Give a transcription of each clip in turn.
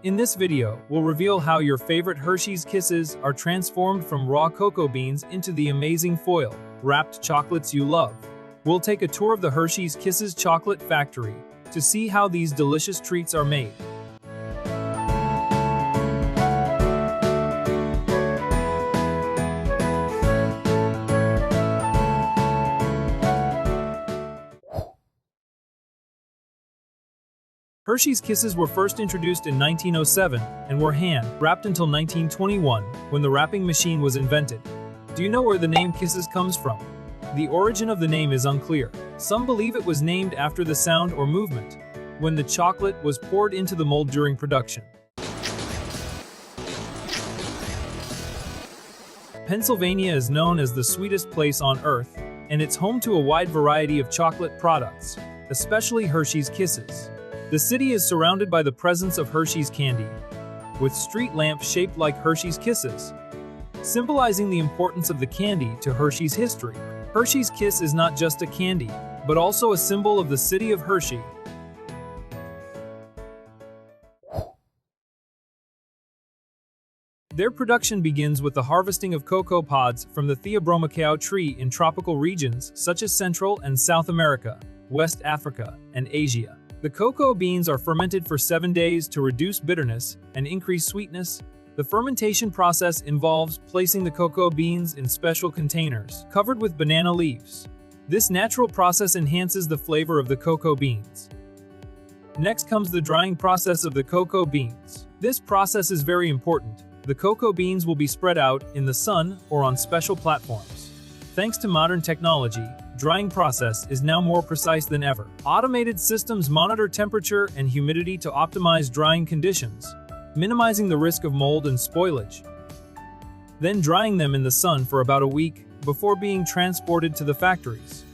In this video, we'll reveal how your favorite Hershey's Kisses are transformed from raw cocoa beans into the amazing foil-wrapped chocolates you love. We'll take a tour of the Hershey's Kisses chocolate factory to see how these delicious treats are made. Hershey's Kisses were first introduced in 1907 and were hand-wrapped until 1921, when the wrapping machine was invented. Do you know where the name Kisses comes from? The origin of the name is unclear. Some believe it was named after the sound or movement when the chocolate was poured into the mold during production. Pennsylvania is known as the sweetest place on earth, and it's home to a wide variety of chocolate products, especially Hershey's Kisses. The city is surrounded by the presence of Hershey's candy, with street lamps shaped like Hershey's Kisses, symbolizing the importance of the candy to Hershey's history. Hershey's Kiss is not just a candy, but also a symbol of the city of Hershey. Their production begins with the harvesting of cocoa pods from the theobromocao tree in tropical regions such as Central and South America, West Africa, and Asia. The cocoa beans are fermented for 7 days to reduce bitterness and increase sweetness. The fermentation process involves placing the cocoa beans in special containers covered with banana leaves. This natural process enhances the flavor of the cocoa beans. Next comes the drying process of the cocoa beans. This process is very important. The cocoa beans will be spread out in the sun or on special platforms. Thanks to modern technology, drying process is now more precise than ever. Automated systems monitor temperature and humidity to optimize drying conditions, minimizing the risk of mold and spoilage. Then drying them in the sun for about a week before being transported to the factories.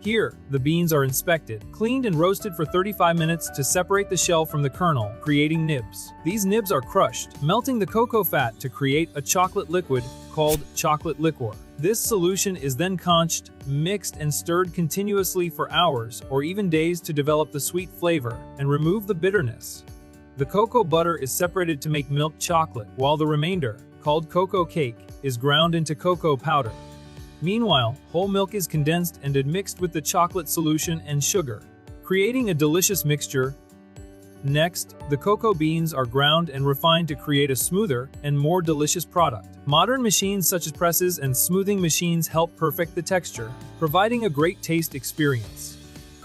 Here, the beans are inspected, cleaned and roasted for 35 minutes to separate the shell from the kernel, creating nibs. These nibs are crushed, melting the cocoa fat to create a chocolate liquid called chocolate liquor. This solution is then conched, mixed and stirred continuously for hours or even days to develop the sweet flavor and remove the bitterness. The cocoa butter is separated to make milk chocolate, while the remainder, called cocoa cake, is ground into cocoa powder. Meanwhile, whole milk is condensed and admixed with the chocolate solution and sugar, creating a delicious mixture. Next, the cocoa beans are ground and refined to create a smoother and more delicious product. Modern machines such as presses and smoothing machines help perfect the texture, providing a great taste experience.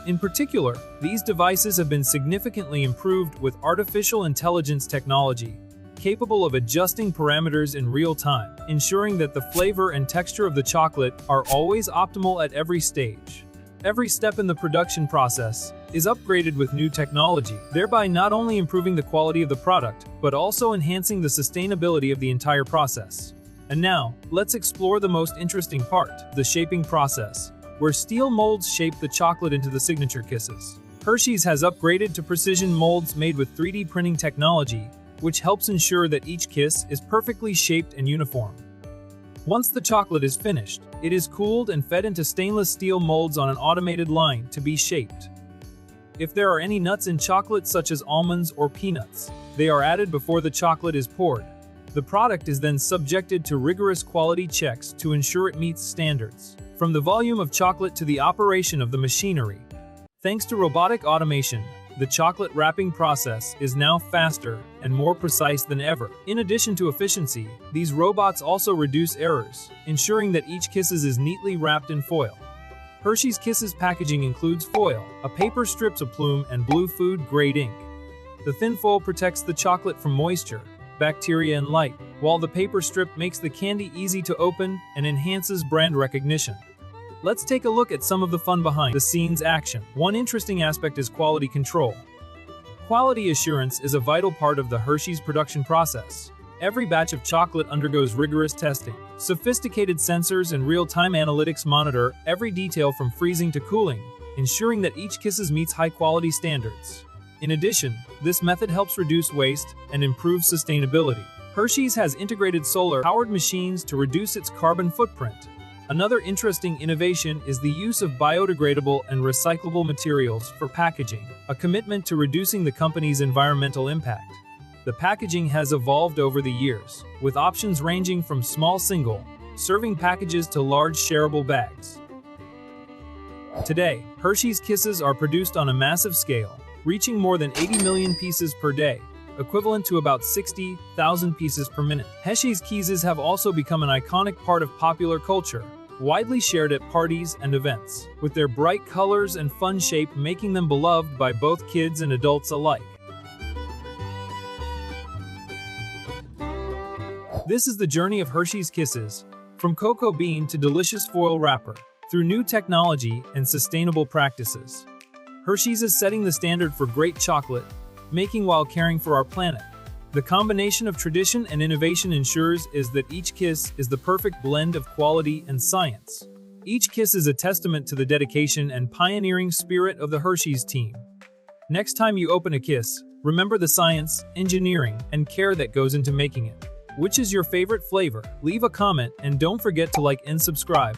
In particular, these devices have been significantly improved with artificial intelligence technology, capable of adjusting parameters in real time, ensuring that the flavor and texture of the chocolate are always optimal at every stage. Every step in the production process is upgraded with new technology, thereby not only improving the quality of the product, but also enhancing the sustainability of the entire process. And now, let's explore the most interesting part, the shaping process, where steel molds shape the chocolate into the signature kisses. Hershey's has upgraded to precision molds made with 3D printing technology, which helps ensure that each kiss is perfectly shaped and uniform. Once the chocolate is finished, it is cooled and fed into stainless steel molds on an automated line to be shaped. If there are any nuts in chocolate such as almonds or peanuts, they are added before the chocolate is poured. The product is then subjected to rigorous quality checks to ensure it meets standards, from the volume of chocolate to the operation of the machinery. Thanks to robotic automation, the chocolate wrapping process is now faster and more precise than ever. In addition to efficiency, these robots also reduce errors, ensuring that each Kisses is neatly wrapped in foil. Hershey's Kisses packaging includes foil, a paper strips of plume, and blue food-grade ink. The thin foil protects the chocolate from moisture, bacteria, and light, while the paper strip makes the candy easy to open and enhances brand recognition. Let's take a look at some of the fun behind-the-scenes action. One interesting aspect is quality control. Quality assurance is a vital part of the Hershey's production process. Every batch of chocolate undergoes rigorous testing. Sophisticated sensors and real-time analytics monitor every detail from freezing to cooling, ensuring that each Kisses meets high-quality standards. In addition, this method helps reduce waste and improve sustainability. Hershey's has integrated solar-powered machines to reduce its carbon footprint, Another interesting innovation is the use of biodegradable and recyclable materials for packaging, a commitment to reducing the company's environmental impact. The packaging has evolved over the years, with options ranging from small single-serving packages to large shareable bags. Today, Hershey's Kisses are produced on a massive scale, reaching more than 80 million pieces per day, equivalent to about 60,000 pieces per minute. Hershey's Kisses have also become an iconic part of popular culture, widely shared at parties and events, with their bright colors and fun shape making them beloved by both kids and adults alike. This is the journey of Hershey's Kisses, from cocoa bean to delicious foil wrapper, through new technology and sustainable practices. Hershey's is setting the standard for great chocolate, making while caring for our planet. The combination of tradition and innovation ensures that each kiss is the perfect blend of quality and science. Each kiss is a testament to the dedication and pioneering spirit of the Hershey's team. Next time you open a kiss, remember the science, engineering, and care that goes into making it. Which is your favorite flavor? Leave a comment and don't forget to like and subscribe.